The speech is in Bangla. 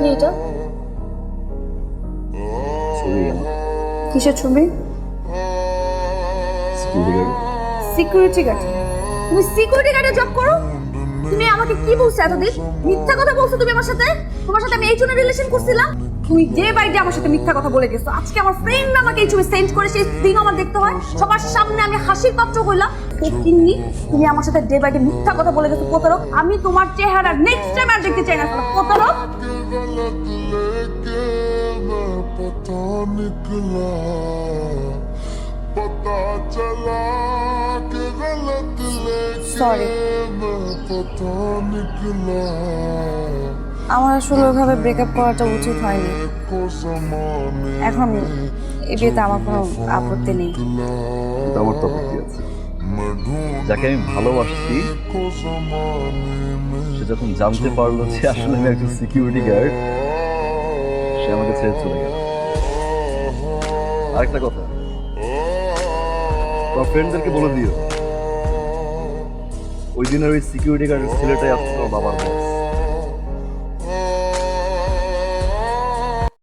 জানি এটা? ছবি কিসের ছবি? Security guard. তুমি সিকিউরিটি গার্ডে জব করো? তুমি আমাকে কি বলছো এতদিন? মিথ্যা কথা বলছো তুমি আমার সাথে। তোমার সাথে আমি এই জন্য রিলেশন করছিলাম। তুমি ডে বাই ডে আমার সাথে মিথ্যা কথা বলে গেছো। আজকে আমার ফ্রেন্ড আমাকে এই ছবি সেন্ড করে, সেই দিনও আমার দেখতে হয়। সবার সামনে আমি হাসির পাত্র হইলাম। কিন্নি, তুমি আমার সাথে ডে বাই ডে মিথ্যা কথা বলে গেছো প্রতারক। আমি তোমার চেহারা নেক্সট টাইম আর দেখতে চাই না প্রতারক। সরি, আমার আসলে ওইভাবে ব্রেকআপ করাটা উচিত হয়নি। এখন এই বিয়েতে আমার কোনো আপত্তি নেই। কিন্তু আমার তো আপত্তি আছে। যাকে আমি ভালোবাসছি সে যখন জানতে পারলো যে আসলে আমি একজন সিকিউরিটি গার্ড, সে আমাকে ছেড়ে চলে গেল। আরেকটা কথা, তোমার ফ্রেন্ডদেরকে বলে দিও ওই দিনের ওই সিকিউরিটি গার্ডের ছেলেটাই আসছে তোমার বাবার বস।